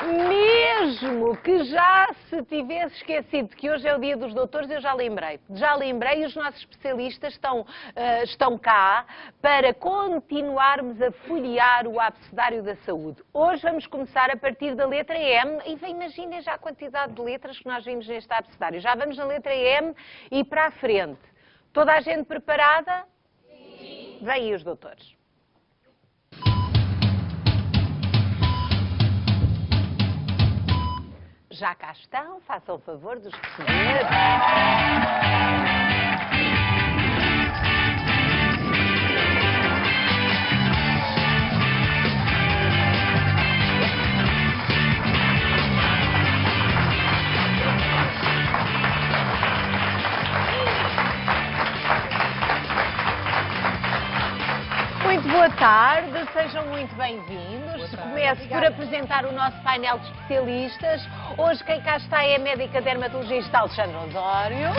Mesmo que já se tivesse esquecido que hoje é o Dia dos Doutores, eu já lembrei. Já lembrei e os nossos especialistas estão cá para continuarmos a folhear o abecedário da saúde. Hoje vamos começar a partir da letra M e imaginem já a quantidade de letras que nós vimos neste abecedário. Já vamos na letra M e para a frente. Toda a gente preparada? Sim. Vêm aí os doutores. Já cá estão, façam o favor de os receber. Muito boa tarde, sejam muito bem-vindos. Começo por apresentar o nosso painel de especialistas. Hoje quem cá está é a médica dermatologista Alexandra Osório,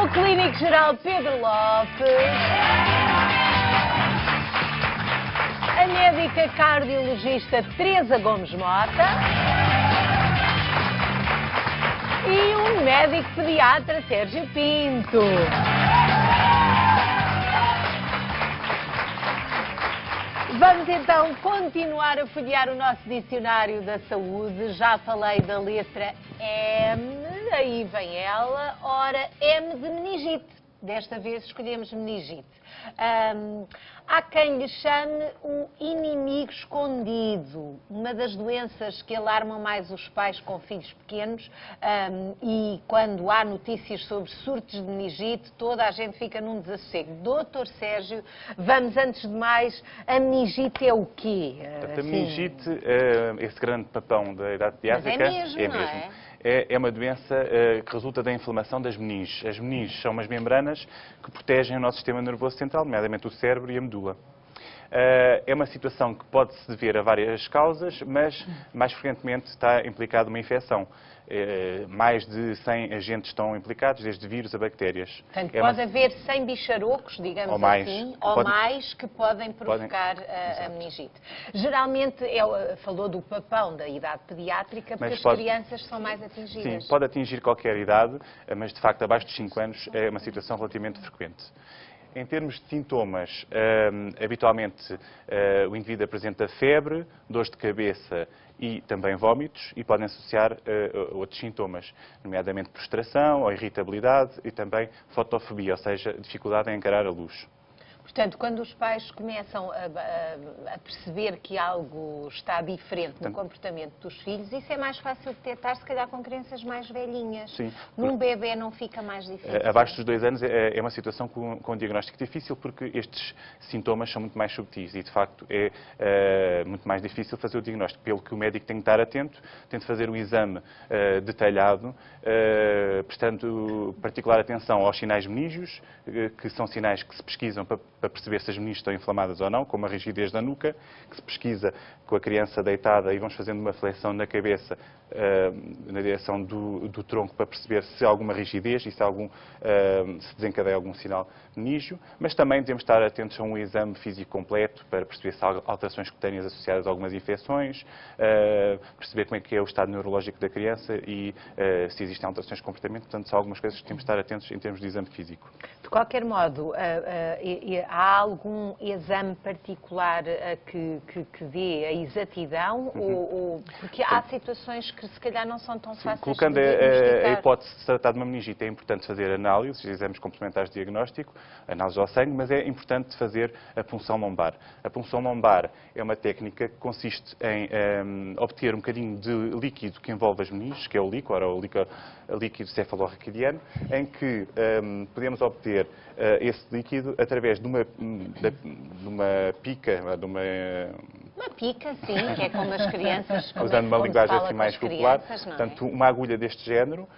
o clínico geral Pedro Lopes, a médica cardiologista Teresa Gomes Mota e o médico pediatra Sérgio Pinto. Vamos então continuar a folhear o nosso dicionário da saúde. Já falei da letra M, aí vem ela. Ora, M de meningite. Desta vez escolhemos meningite. Há quem lhe chame o inimigo escondido, uma das doenças que alarmam mais os pais com filhos pequenos, e quando há notícias sobre surtos de meningite, toda a gente fica num desassossego. Doutor Sérgio, vamos antes de mais, a meningite é o quê? A meningite, esse grande papão da idade pediátrica, mas é mesmo, não é? É uma doença que resulta da inflamação das meninges. As meninges são umas membranas que protegem o nosso sistema nervoso central, nomeadamente o cérebro e a medula. É uma situação que pode-se dever a várias causas, mas mais frequentemente está implicada uma infecção. Mais de 100 agentes estão implicados, desde vírus a bactérias. Portanto, pode haver 100 bicharocos, digamos assim, ou mais, que podem provocar a meningite. Geralmente, falou do papão da idade pediátrica, porque as crianças são mais atingidas. Sim, pode atingir qualquer idade, mas de facto abaixo dos 5 anos é uma situação relativamente frequente. Em termos de sintomas, habitualmente o indivíduo apresenta febre, dores de cabeça e também vômitos, e podem associar outros sintomas, nomeadamente prostração ou irritabilidade e também fotofobia, ou seja, dificuldade em encarar a luz. Portanto, quando os pais começam a perceber que algo está diferente no comportamento dos filhos, isso é mais fácil de detectar, se calhar, com crianças mais velhinhas. Sim. Num bebê não fica mais difícil? Abaixo dos 2 anos é uma situação com um diagnóstico difícil, porque estes sintomas são muito mais subtis e, de facto, é muito mais difícil fazer o diagnóstico. Pelo que o médico tem que estar atento, tem de fazer um exame detalhado, prestando particular atenção aos sinais menígeos, que são sinais que se pesquisam para perceber se as meninges estão inflamadas ou não, como a rigidez da nuca, que se pesquisa com a criança deitada e vamos fazendo uma flexão na cabeça na direção do tronco para perceber se há alguma rigidez e se desencadeia algum sinal menígeo, mas também devemos estar atentos a um exame físico completo para perceber se há alterações cutâneas associadas a algumas infecções, perceber como é que é o estado neurológico da criança e se existem alterações de comportamento. Portanto, são algumas coisas que temos de estar atentos em termos de exame físico. De qualquer modo, há algum exame particular que dê a exatidão? Porque há situações que se calhar não são tão fáceis colocando de diagnosticar. a hipótese de se tratar de uma meningite, é importante fazer análises, exames complementares de diagnóstico, análise ao sangue, mas é importante fazer a punção lombar. A punção lombar é uma técnica que consiste em obter um bocadinho de líquido que envolve as meninges, que é o líquor, ou o líquido cefalorraquidiano, em que podemos obter esse líquido através de uma pica, Uma pica, sim, que é como as crianças... Usando uma linguagem assim mais popular, portanto, uma agulha deste género,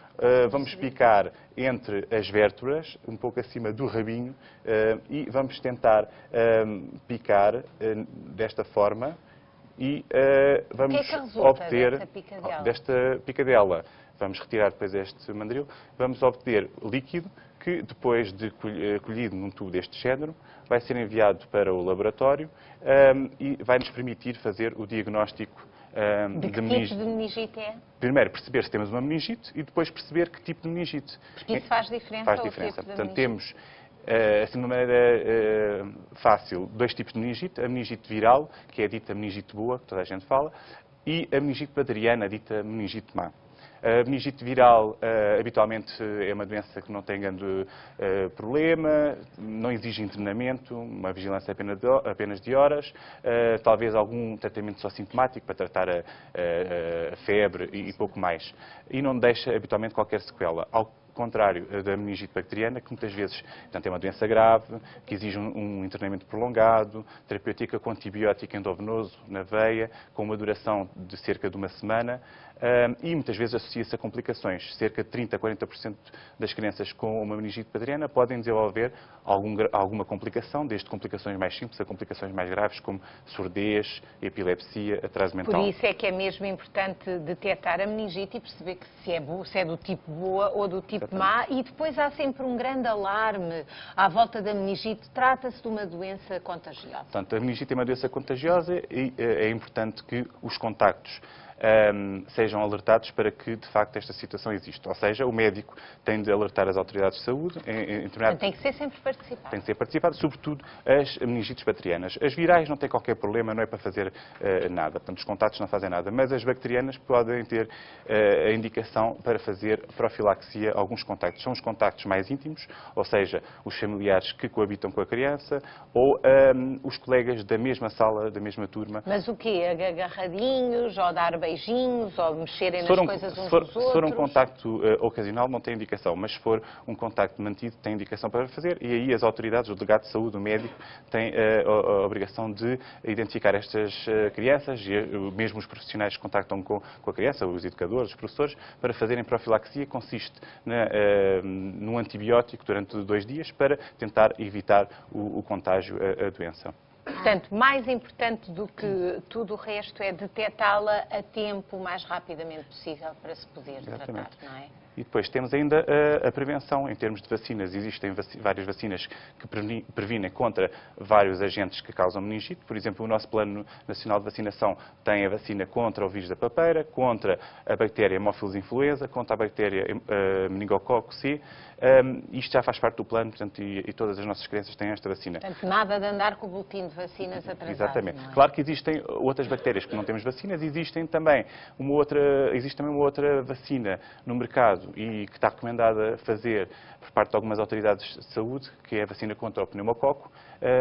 vamos picar entre as vértebras, um pouco acima do rabinho, e vamos tentar picar desta forma e vamos obter desta picadela. vamos retirar depois este mandril, vamos obter líquido que, depois de colhido num tubo deste género, vai ser enviado para o laboratório e vai nos permitir fazer o diagnóstico de que tipo de meningite é? Primeiro, perceber se temos uma meningite e depois perceber que tipo de meningite. Porque isso faz diferença? Faz diferença. Portanto, temos, assim de uma maneira fácil, dois tipos de meningite. A meningite viral, que é a dita meningite boa, que toda a gente fala, e a meningite bacteriana, a dita meningite má. A meningite viral habitualmente é uma doença que não tem grande problema, não exige internamento, uma vigilância apenas de horas, talvez algum tratamento só sintomático para tratar a febre e pouco mais. E não deixa habitualmente qualquer sequela. Ao contrário da meningite bacteriana, que muitas vezes portanto, é uma doença grave, que exige um internamento prolongado, terapêutica com antibiótico endovenoso na veia, com uma duração de cerca de uma semana, e muitas vezes associa-se a complicações. Cerca de 30% a 40% das crianças com uma meningite bacteriana podem desenvolver alguma complicação, desde complicações mais simples a complicações mais graves, como surdez, epilepsia, atraso mental. Por isso é que é mesmo importante detectar a meningite e perceber que se é do tipo boa ou do tipo má, e depois há sempre um grande alarme à volta da meningite. Trata-se de uma doença contagiosa. Portanto, a meningite é uma doença contagiosa e é importante que os contactos sejam alertados para que, de facto, esta situação existe. Ou seja, o médico tem de alertar as autoridades de saúde. Tem que ser sempre participado. Tem que ser participado, sobretudo as meningites bacterianas. As virais não têm qualquer problema, não é para fazer nada. Portanto, os contactos não fazem nada. Mas as bacterianas podem ter a indicação para fazer profilaxia a alguns contactos. São os contactos mais íntimos, ou seja, os familiares que coabitam com a criança ou os colegas da mesma sala, da mesma turma. Mas o quê? Agarradinhos ou dar beijinhos ou mexerem nas coisas uns dos outros? Se for um contacto ocasional, não tem indicação, mas se for um contacto mantido, tem indicação para fazer, e aí as autoridades, o delegado de saúde, o médico, têm a obrigação de identificar estas crianças, e mesmo os profissionais que contactam com a criança, os educadores, os professores, para fazerem profilaxia, consiste num antibiótico durante 2 dias para tentar evitar o contágio, a doença. Portanto, mais importante do que tudo o resto é detectá-la a tempo, o mais rapidamente possível, para se poder tratar, não é? E depois temos ainda a prevenção em termos de vacinas. Existem várias vacinas que previnem contra vários agentes que causam meningite. Por exemplo, o nosso Plano Nacional de Vacinação tem a vacina contra o vírus da papeira, contra a bactéria Haemophilus influenza, contra a bactéria meningococo C. Isto já faz parte do plano, portanto, e todas as nossas crianças têm esta vacina. Portanto, nada de andar com o boletim de vacinas atrasado. Exatamente. Não é? Claro que existem outras bactérias que não temos vacinas, existe também uma outra vacina no mercado e que está recomendada fazer por parte de algumas autoridades de saúde, que é a vacina contra o pneumococo,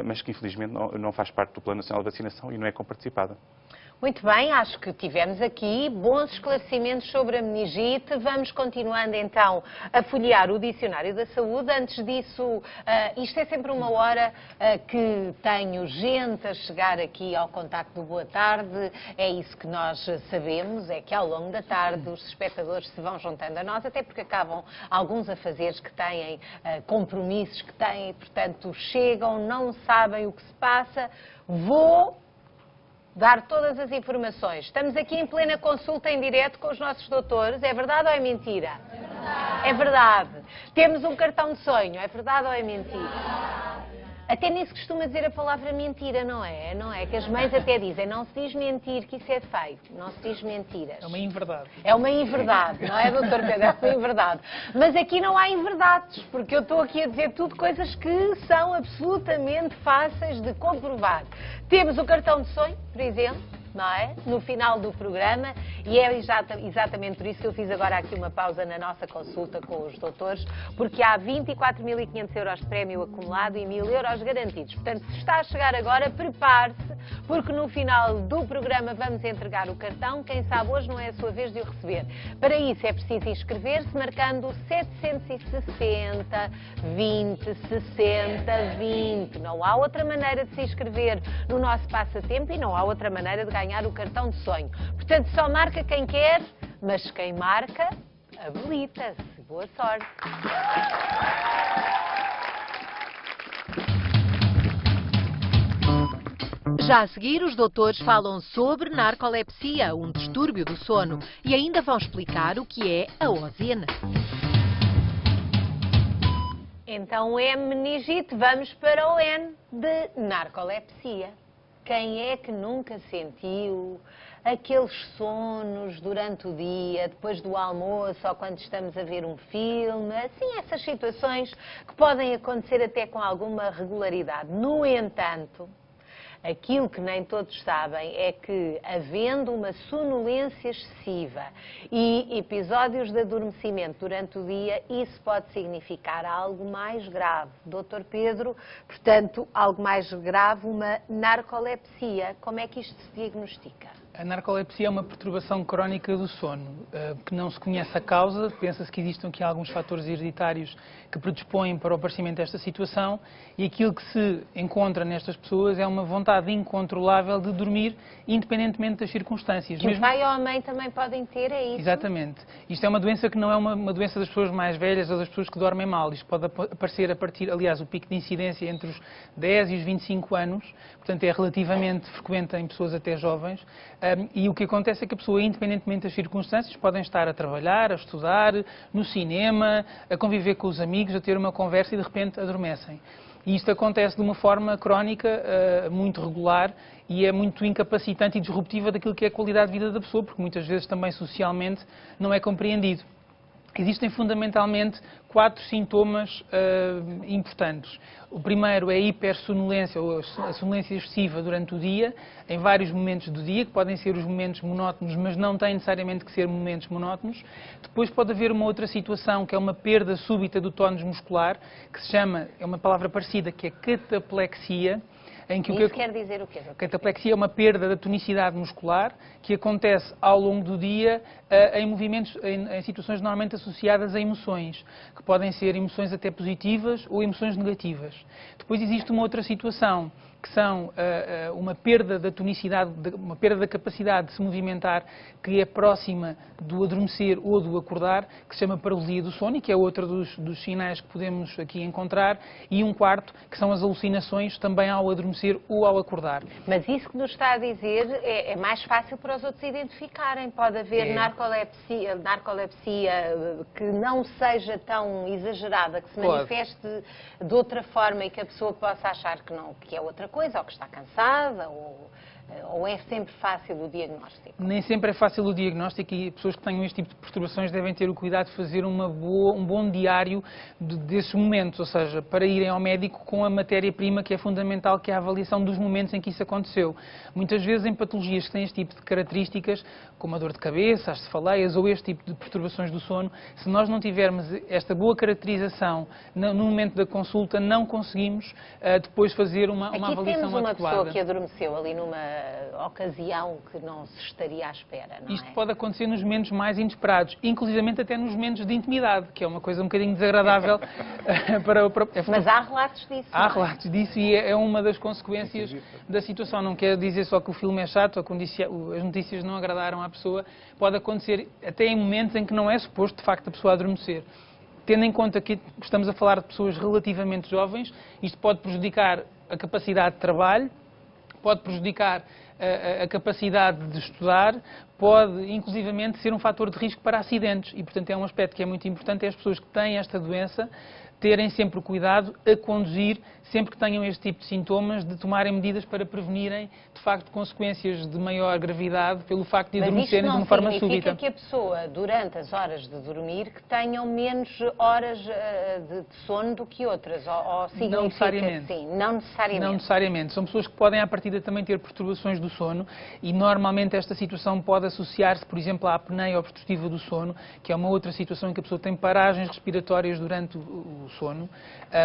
mas que infelizmente não faz parte do Plano Nacional de Vacinação e não é comparticipada. Muito bem, acho que tivemos aqui bons esclarecimentos sobre a meningite. Vamos continuando então a folhear o Dicionário da Saúde. Antes disso, isto é sempre uma hora que tenho gente a chegar aqui ao contacto do Boa Tarde. É isso que nós sabemos, é que ao longo da tarde os espectadores se vão juntando a nós, até porque acabam alguns afazeres que têm, compromissos que têm, portanto chegam, não sabem o que se passa. Vou dar todas as informações. Estamos aqui em plena consulta em direto com os nossos doutores. É verdade ou é mentira? É verdade. É verdade. Temos um cartão de sonho. É verdade ou é mentira? Até nem se costuma dizer a palavra mentira, não é? Não é? Que as mães até dizem, não se diz mentir, que isso é feio. Não se diz mentiras. É uma inverdade. É uma inverdade, não é, doutor Pedro? É uma inverdade. Mas aqui não há inverdades, porque eu estou aqui a dizer tudo coisas que são absolutamente fáceis de comprovar. Temos o cartão de sonho, por exemplo, não é? No final do programa, e é exatamente por isso que eu fiz agora aqui uma pausa na nossa consulta com os doutores, porque há 24.500 euros de prémio acumulado e 1.000 euros garantidos. Portanto, se está a chegar agora, prepare-se, porque no final do programa vamos entregar o cartão. Quem sabe hoje não é a sua vez de o receber. Para isso é preciso inscrever-se marcando 760 20 60 20. Não há outra maneira de se inscrever no nosso passatempo e não há outra maneira de ganhar o cartão de sonho. Portanto, só marca quem quer, mas quem marca, habilita-se. Boa sorte! Já a seguir, os doutores falam sobre narcolepsia, um distúrbio do sono, e ainda vão explicar o que é a OZN. Então, M, meningite, vamos para o N de narcolepsia. Quem é que nunca sentiu aqueles sonos durante o dia, depois do almoço ou quando estamos a ver um filme? Assim, essas situações que podem acontecer até com alguma regularidade. No entanto, aquilo que nem todos sabem é que, havendo uma sonolência excessiva e episódios de adormecimento durante o dia, isso pode significar algo mais grave. Dr. Pedro, portanto, algo mais grave, uma narcolepsia. Como é que isto se diagnostica? A narcolepsia é uma perturbação crónica do sono, que não se conhece a causa. Pensa-se que existam aqui alguns fatores hereditários que predispõem para o aparecimento desta situação, e aquilo que se encontra nestas pessoas é uma vontade incontrolável de dormir, independentemente das circunstâncias. Que o pai ou a mãe também podem ter, é isso? Exatamente. Isto é uma doença que não é uma doença das pessoas mais velhas ou das pessoas que dormem mal. Isto pode aparecer a partir, aliás, o pico de incidência entre os 10 e os 25 anos, portanto é relativamente frequente em pessoas até jovens. E o que acontece é que a pessoa, independentemente das circunstâncias, podem estar a trabalhar, a estudar, no cinema, a conviver com os amigos, a ter uma conversa e de repente adormecem. E isto acontece de uma forma crónica, muito regular, e é muito incapacitante e disruptiva daquilo que é a qualidade de vida da pessoa, porque muitas vezes também socialmente não é compreendido. Existem fundamentalmente 4 sintomas importantes. O primeiro é a hipersonolência, ou a sonolência excessiva durante o dia, em vários momentos do dia, que podem ser os momentos monótonos, mas não têm necessariamente que ser momentos monótonos. Depois pode haver uma outra situação, que é uma perda súbita do tónus muscular, que se chama, é uma palavra parecida, que é cataplexia. Em que Isso quer dizer o quê? Cataplexia é uma perda da tonicidade muscular que acontece ao longo do dia em movimentos, em situações normalmente associadas a emoções, que podem ser emoções até positivas ou emoções negativas. Depois existe uma outra situação, que são uma perda da tonicidade, uma perda da capacidade de se movimentar, que é próxima do adormecer ou do acordar, que se chama paralisia do sono, e que é outro dos sinais que podemos aqui encontrar, e um quarto, que são as alucinações, também ao adormecer ou ao acordar. Mas isso que nos está a dizer é mais fácil para os outros identificarem. Pode haver narcolepsia que não seja tão exagerada, que se manifeste de outra forma e que a pessoa possa achar que não, que é outra coisa, ou que está cansada, ou é sempre fácil o diagnóstico? Nem sempre é fácil o diagnóstico, e pessoas que tenham este tipo de perturbações devem ter o cuidado de fazer um bom diário desses momentos, ou seja, para irem ao médico com a matéria-prima que é fundamental, que é a avaliação dos momentos em que isso aconteceu. Muitas vezes em patologias que têm este tipo de características, como a dor de cabeça, as cefaleias ou este tipo de perturbações do sono, se nós não tivermos esta boa caracterização no momento da consulta, não conseguimos depois fazer uma avaliação adequada. Aqui temos uma pessoa que adormeceu ali numa ocasião que não se estaria à espera, não é? Isto pode acontecer nos momentos mais inesperados, inclusivamente até nos momentos de intimidade, que é uma coisa um bocadinho desagradável Mas há relatos disso. Há relatos disso, e é uma das consequências da situação. Não quer dizer só que o filme é chato ou que as notícias não agradaram à pessoa. Pode acontecer até em momentos em que não é suposto, de facto, a pessoa adormecer. Tendo em conta que estamos a falar de pessoas relativamente jovens, isto pode prejudicar a capacidade de trabalho, pode prejudicar a capacidade de estudar, pode inclusivamente ser um fator de risco para acidentes, e portanto é um aspecto que é muito importante, é as pessoas que têm esta doença terem sempre o cuidado a conduzir, sempre que tenham este tipo de sintomas, de tomarem medidas para prevenirem, de facto, consequências de maior gravidade pelo facto de adormecerem de uma forma súbita. Mas isto não significa que a pessoa, durante as horas de dormir, que tenham menos horas de sono do que outras? Ou significa não necessariamente. Sim, não necessariamente. Não necessariamente. São pessoas que podem, à partida, também ter perturbações do sono, e normalmente esta situação pode associar-se, por exemplo, à apneia obstrutiva do sono, que é uma outra situação em que a pessoa tem paragens respiratórias durante o sono,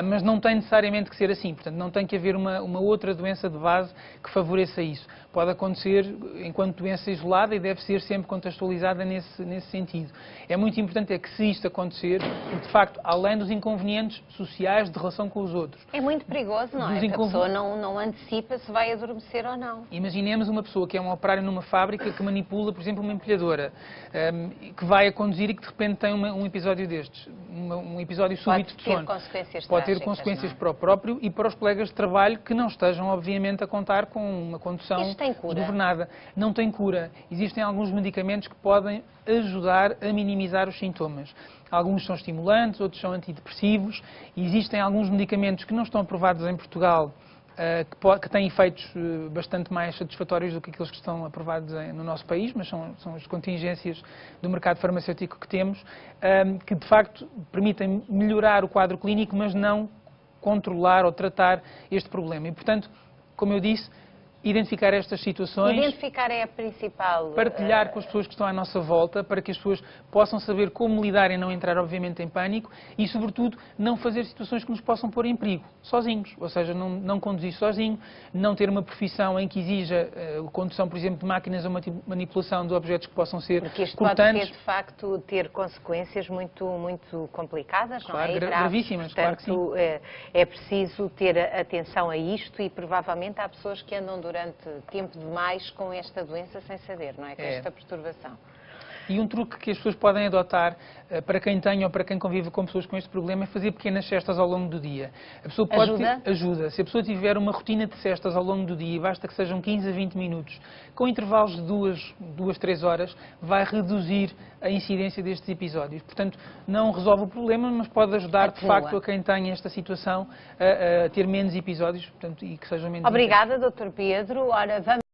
mas não tem necessariamente que ser assim. Portanto, não tem que haver uma outra doença de base que favoreça isso. Pode acontecer enquanto doença isolada e deve ser sempre contextualizada nesse sentido. É muito importante que, se isto acontecer, de facto, além dos inconvenientes sociais de relação com os outros... É muito perigoso, não é? Que a pessoa não antecipa se vai adormecer ou não. Imaginemos uma pessoa que é um operário numa fábrica que manipula, por exemplo, uma empilhadora, que vai a conduzir e que de repente tem um episódio destes, um episódio súbito de sono. Consequências Pode ter trágicas, consequências não é? para o próprio e para os colegas de trabalho que não estejam, obviamente, a contar com uma condução Isto tem cura? desgovernada. Não tem cura. Existem alguns medicamentos que podem ajudar a minimizar os sintomas. Alguns são estimulantes, outros são antidepressivos. E existem alguns medicamentos que não estão aprovados em Portugal, que têm efeitos bastante mais satisfatórios do que aqueles que estão aprovados no nosso país, mas são as contingências do mercado farmacêutico que temos, que de facto permitem melhorar o quadro clínico, mas não controlar ou tratar este problema. E, portanto, como eu disse, identificar estas situações, Identificar é a principal... partilhar com as pessoas que estão à nossa volta, para que as pessoas possam saber como lidar e não entrar, obviamente, em pânico e, sobretudo, não fazer situações que nos possam pôr em perigo, sozinhos. Ou seja, não conduzir sozinho, não ter uma profissão em que exija condução, por exemplo, de máquinas ou manipulação de objetos que possam ser Porque isto cortantes. pode, de facto, ter consequências muito complicadas, Claro, não é? E graves. gravíssimas, claro que Portanto, é preciso ter atenção a isto e, provavelmente, há pessoas que andam durante tempo demais com esta doença sem saber, não é? Com esta perturbação. E um truque que as pessoas podem adotar para quem tem ou para quem convive com pessoas com este problema é fazer pequenas cestas ao longo do dia. A pessoa pode ajuda. Se a pessoa tiver uma rotina de cestas ao longo do dia, basta que sejam 15 a 20 minutos, com intervalos de 2, 3 horas, vai reduzir a incidência destes episódios. Portanto, não resolve o problema, mas pode ajudar, de facto, a quem tem esta situação a ter menos episódios, portanto, e que sejam menos... Obrigada, Dr. Pedro. Ora, vamos